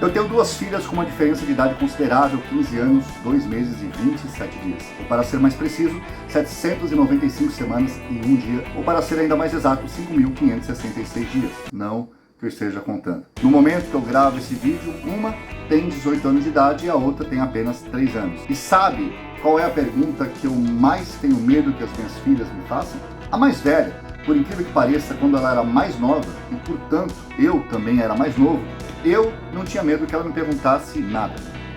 Eu tenho duas filhas com uma diferença de idade considerável, 15 anos, 2 meses e 27 dias. Ou para ser mais preciso, 795 semanas e 1 dia. Ou para ser ainda mais exato, 5.566 dias. Não que eu esteja contando. No momento que eu gravo esse vídeo, uma tem 18 anos de idade e a outra tem apenas 3 anos. E sabe qual é a pergunta que eu mais tenho medo que as minhas filhas me façam? A mais velha, por incrível que pareça, quando ela era mais nova, e portanto eu também era mais novo, eu não tinha medo que ela me perguntasse nada.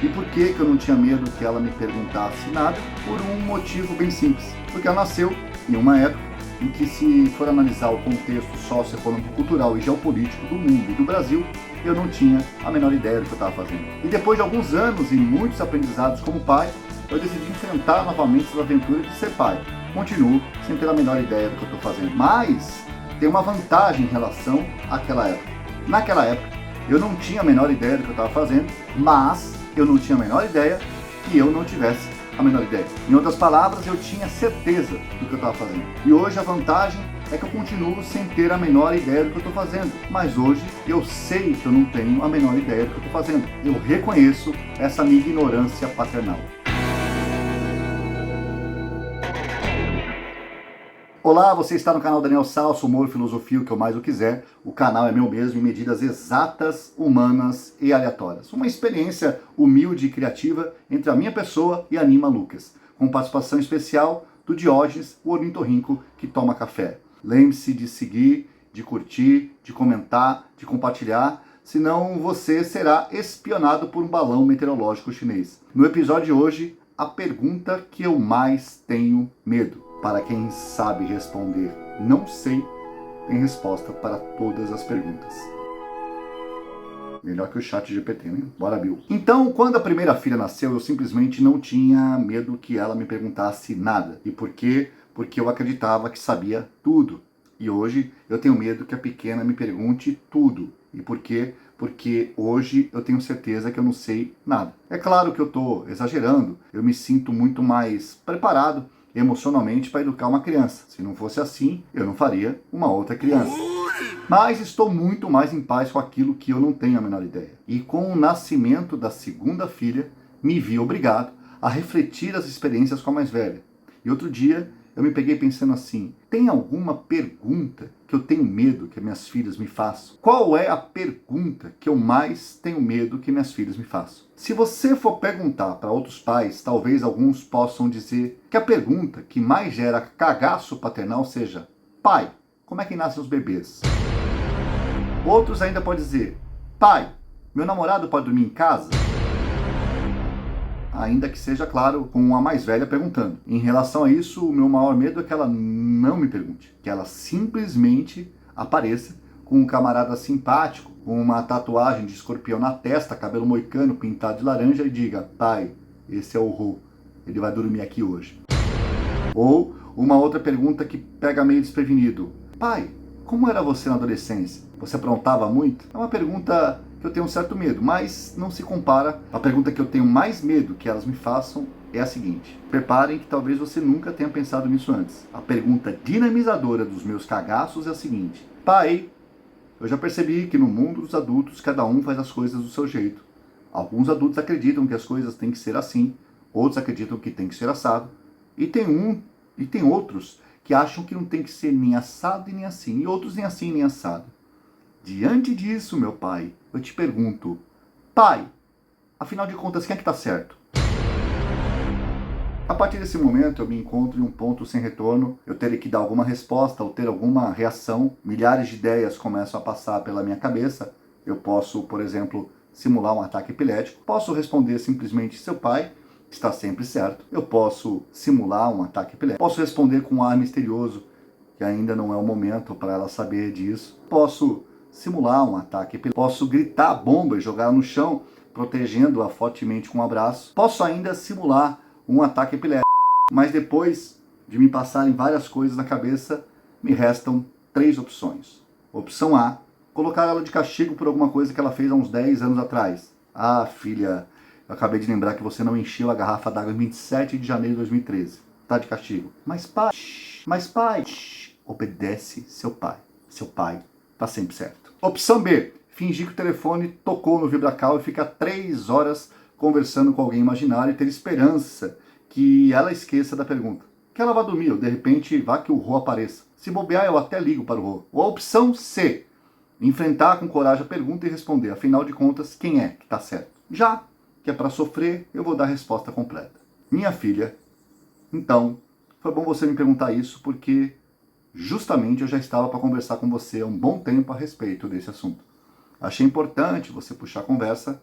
E por que eu não tinha medo que ela me perguntasse nada? Por um motivo bem simples. Porque ela nasceu em uma época em que, se for analisar o contexto socioeconômico, cultural e geopolítico do mundo e do Brasil, eu não tinha a menor ideia do que eu estava fazendo. E depois de alguns anos e muitos aprendizados como pai, eu decidi enfrentar novamente essa aventura de ser pai. Continuo sem ter a menor ideia do que eu estou fazendo. Mas tem uma vantagem em relação àquela época. Naquela época, eu não tinha a menor ideia do que eu estava fazendo, mas eu não tinha a menor ideia que eu não tivesse a menor ideia. Em outras palavras, eu tinha certeza do que eu estava fazendo. E hoje a vantagem é que eu continuo sem ter a menor ideia do que eu estou fazendo. Mas hoje eu sei que eu não tenho a menor ideia do que eu estou fazendo. Eu reconheço essa minha ignorância paternal. Olá, você está no canal Daniel Salso, humor, filosofia, o que eu mais o quiser. O canal é meu mesmo em medidas exatas, humanas e aleatórias. Uma experiência humilde e criativa entre a minha pessoa e a Nima Lucas, com participação especial do Diógenes, o ornitorrinco que toma café. Lembre-se de seguir, de curtir, de comentar, de compartilhar, senão você será espionado por um balão meteorológico chinês. No episódio de hoje, a pergunta que eu mais tenho medo. Para quem sabe responder não sei, tem resposta para todas as perguntas. Melhor que o chat GPT, né? Bora, Bill. Então, quando a primeira filha nasceu, eu simplesmente não tinha medo que ela me perguntasse nada. E por quê? Porque eu acreditava que sabia tudo. E hoje eu tenho medo que a pequena me pergunte tudo. E por quê? Porque hoje eu tenho certeza que eu não sei nada. É claro que eu estou exagerando, eu me sinto muito mais preparado emocionalmente para educar uma criança. Se não fosse assim, eu não faria uma outra criança. Mas estou muito mais em paz com aquilo que eu não tenho a menor ideia. E com o nascimento da segunda filha, me vi obrigado a refletir as experiências com a mais velha. E outro dia, eu me peguei pensando assim: tem alguma pergunta que eu tenho medo que minhas filhas me façam? Qual é a pergunta que eu mais tenho medo que minhas filhas me façam? Se você for perguntar para outros pais, talvez alguns possam dizer que a pergunta que mais gera cagaço paternal seja: pai, como é que nascem os bebês? Outros ainda podem dizer: pai, meu namorado pode dormir em casa? Ainda que seja, claro, com a mais velha perguntando. Em relação a isso, o meu maior medo é que ela não me pergunte. Que ela simplesmente apareça com um camarada simpático, com uma tatuagem de escorpião na testa, cabelo moicano, pintado de laranja e diga: pai, esse é o Rô, ele vai dormir aqui hoje. Ou uma outra pergunta que pega meio desprevenido: pai, como era você na adolescência? Você aprontava muito? É uma pergunta que eu tenho um certo medo, mas não se compara. A pergunta que eu tenho mais medo que elas me façam é a seguinte: preparem que talvez você nunca tenha pensado nisso antes. A pergunta dinamizadora dos meus cagaços é a seguinte: pai, eu já percebi que no mundo dos adultos cada um faz as coisas do seu jeito. Alguns adultos acreditam que as coisas têm que ser assim, outros acreditam que tem que ser assado, e tem outros que acham que não tem que ser nem assado e nem assim, e outros nem assim nem assado. Diante disso, meu pai, eu te pergunto: pai, afinal de contas, quem é que está certo? A partir desse momento, eu me encontro em um ponto sem retorno. Eu terei que dar alguma resposta ou ter alguma reação. Milhares de ideias começam a passar pela minha cabeça. Eu posso, por exemplo, simular um ataque epilético. Posso responder simplesmente: seu pai está sempre certo. Eu posso simular um ataque epilético. Posso responder com um ar misterioso, que ainda não é o momento para ela saber disso. Posso simular um ataque epilético. Posso gritar bomba e jogar no chão, protegendo-a fortemente com um abraço. Posso ainda simular um ataque epilético. Mas depois de me passarem várias coisas na cabeça, me restam 3 opções. Opção A: colocar ela de castigo por alguma coisa que ela fez há uns 10 anos atrás. Ah, filha, eu acabei de lembrar que você não encheu a garrafa d'água em 27 de janeiro de 2013. Tá de castigo. Mas pai, obedece seu pai. Seu pai tá sempre certo. Opção B: fingir que o telefone tocou no VibraCal e ficar 3 horas conversando com alguém imaginário e ter esperança que ela esqueça da pergunta. Que ela vá dormir, ou de repente vá que o Rô apareça. Se bobear, eu até ligo para o Rô. Ou a opção C, enfrentar com coragem a pergunta e responder. Afinal de contas, quem é que está certo? Já que é para sofrer, eu vou dar a resposta completa. Minha filha, então, foi bom você me perguntar isso, porque justamente eu já estava para conversar com você há um bom tempo a respeito desse assunto. Achei importante você puxar a conversa.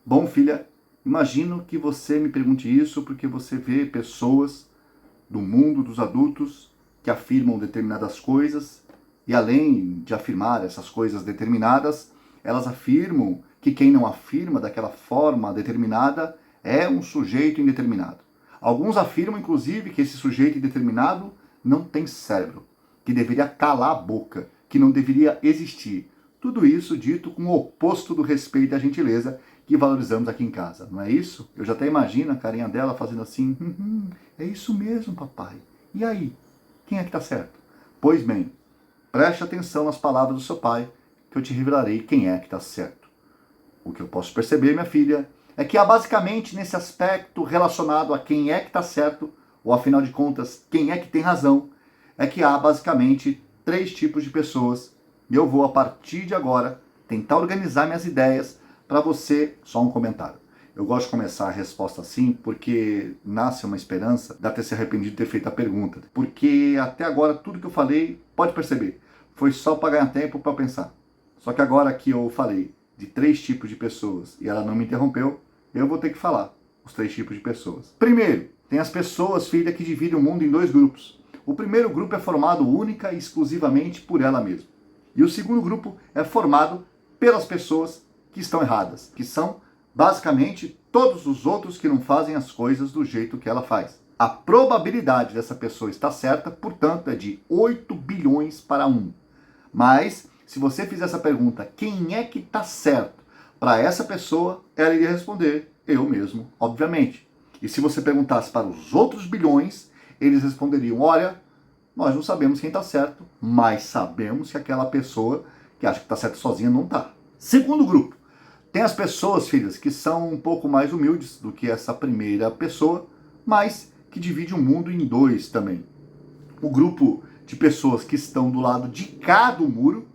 Bom, filha, imagino que você me pergunte isso porque você vê pessoas do mundo dos adultos que afirmam determinadas coisas e, além de afirmar essas coisas determinadas, elas afirmam que quem não afirma daquela forma determinada é um sujeito indeterminado. Alguns afirmam, inclusive, que esse sujeito indeterminado não tem cérebro, que deveria calar a boca, que não deveria existir. Tudo isso dito com o oposto do respeito e da gentileza que valorizamos aqui em casa, não é isso? Eu já até imagino a carinha dela fazendo assim, é isso mesmo, papai. E aí? Quem é que está certo? Pois bem, preste atenção nas palavras do seu pai, que eu te revelarei quem é que está certo. O que eu posso perceber, minha filha, é que há basicamente nesse aspecto relacionado a quem é que está certo, ou afinal de contas, quem é que tem razão, é que há basicamente 3 tipos de pessoas. E eu vou, a partir de agora, tentar organizar minhas ideias para você. Só um comentário. Eu gosto de começar a resposta assim porque nasce uma esperança de ter se arrependido de ter feito a pergunta. Porque até agora tudo que eu falei, pode perceber, foi só para ganhar tempo para pensar. Só que agora que eu falei de 3 tipos de pessoas e ela não me interrompeu, eu vou ter que falar os 3 tipos de pessoas. Primeiro, tem as pessoas, filha, que dividem o mundo em 2 grupos. O primeiro grupo é formado única e exclusivamente por ela mesma. E o segundo grupo é formado pelas pessoas que estão erradas, que são basicamente todos os outros que não fazem as coisas do jeito que ela faz. A probabilidade dessa pessoa estar certa, portanto, é de 8 bilhões para 1. Mas, se você fizer essa pergunta, quem é que está certo? Para essa pessoa, ela iria responder, eu mesmo, obviamente. E se você perguntasse para os outros bilhões, eles responderiam, olha, nós não sabemos quem está certo, mas sabemos que aquela pessoa que acha que está certo sozinha não está. Segundo grupo, tem as pessoas, filhas, que são um pouco mais humildes do que essa primeira pessoa, mas que divide o mundo em 2 também. O grupo de pessoas que estão do lado de cá do muro,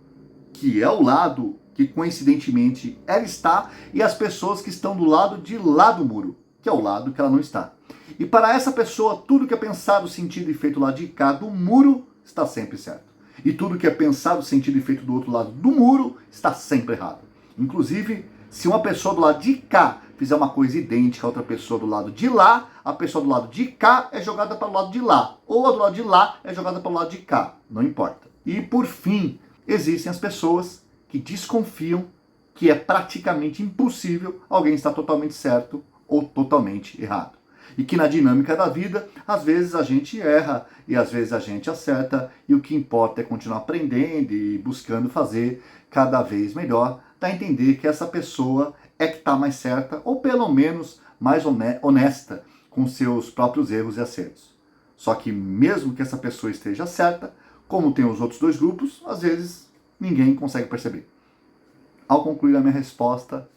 que é o lado que coincidentemente ela está, e as pessoas que estão do lado de lá do muro, que é o lado que ela não está. E para essa pessoa, tudo que é pensado, sentido e feito lá de cá do muro está sempre certo. E tudo que é pensado, sentido e feito do outro lado do muro está sempre errado. Inclusive, se uma pessoa do lado de cá fizer uma coisa idêntica a outra pessoa do lado de lá, a pessoa do lado de cá é jogada para o lado de lá. Ou a do lado de lá é jogada para o lado de cá. Não importa. E por fim, existem as pessoas que desconfiam que é praticamente impossível alguém estar totalmente certo ou totalmente errado. E que na dinâmica da vida, às vezes a gente erra e às vezes a gente acerta, e o que importa é continuar aprendendo e buscando fazer cada vez melhor, para entender que essa pessoa é que está mais certa, ou pelo menos mais honesta com seus próprios erros e acertos. Só que mesmo que essa pessoa esteja certa, como tem os outros 2 grupos, às vezes ninguém consegue perceber. Ao concluir a minha resposta,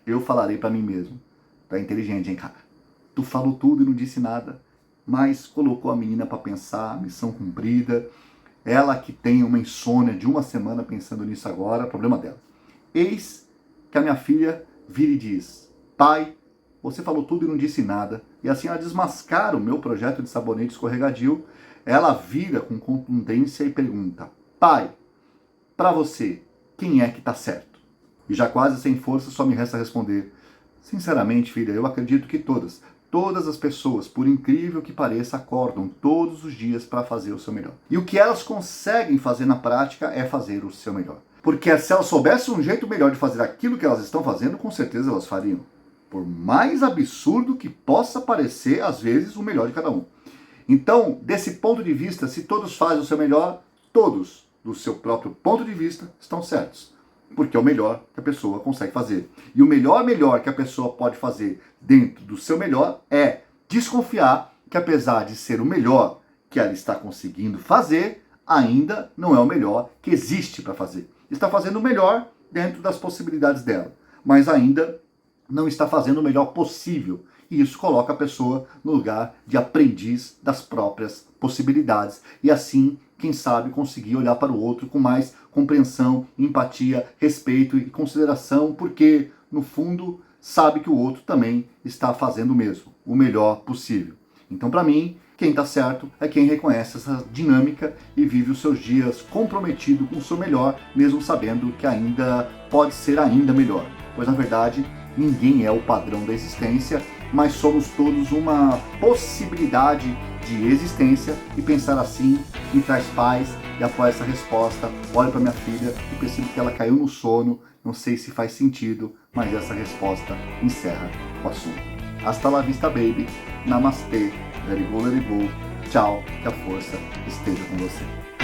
eu falarei para mim mesmo, tá inteligente, hein, cara? Tu falou tudo e não disse nada, mas colocou a menina para pensar, missão cumprida. Ela que tem uma insônia de 1 semana pensando nisso agora, problema dela. Eis que a minha filha vira e diz, pai, você falou tudo e não disse nada. E assim ela desmascara o meu projeto de sabonete escorregadio. Ela vira com contundência e pergunta, pai, para você, quem é que está certo? E já quase sem força, só me resta responder, sinceramente, filha, eu acredito que todas as pessoas, por incrível que pareça, acordam todos os dias para fazer o seu melhor. E o que elas conseguem fazer na prática é fazer o seu melhor. Porque se elas soubessem um jeito melhor de fazer aquilo que elas estão fazendo, com certeza elas fariam. Por mais absurdo que possa parecer, às vezes, o melhor de cada um. Então, desse ponto de vista, se todos fazem o seu melhor, todos, do seu próprio ponto de vista, estão certos. Porque é o melhor que a pessoa consegue fazer. E o melhor que a pessoa pode fazer dentro do seu melhor é desconfiar que, apesar de ser o melhor que ela está conseguindo fazer, ainda não é o melhor que existe para fazer. Está fazendo o melhor dentro das possibilidades dela, mas ainda não está fazendo o melhor possível. E isso coloca a pessoa no lugar de aprendiz das próprias possibilidades. E assim, quem sabe, conseguir olhar para o outro com mais compreensão, empatia, respeito e consideração, porque, no fundo, sabe que o outro também está fazendo o mesmo, o melhor possível. Então, para mim, quem está certo é quem reconhece essa dinâmica e vive os seus dias comprometido com o seu melhor, mesmo sabendo que ainda pode ser ainda melhor. Pois, na verdade, ninguém é o padrão da existência, mas somos todos uma possibilidade de existência, e pensar assim me traz paz. E após essa resposta, olho para minha filha e percebo que ela caiu no sono. Não sei se faz sentido, mas essa resposta encerra o assunto. Hasta la vista, baby. Namastê. Let it go, let it go. Tchau, que a força esteja com você.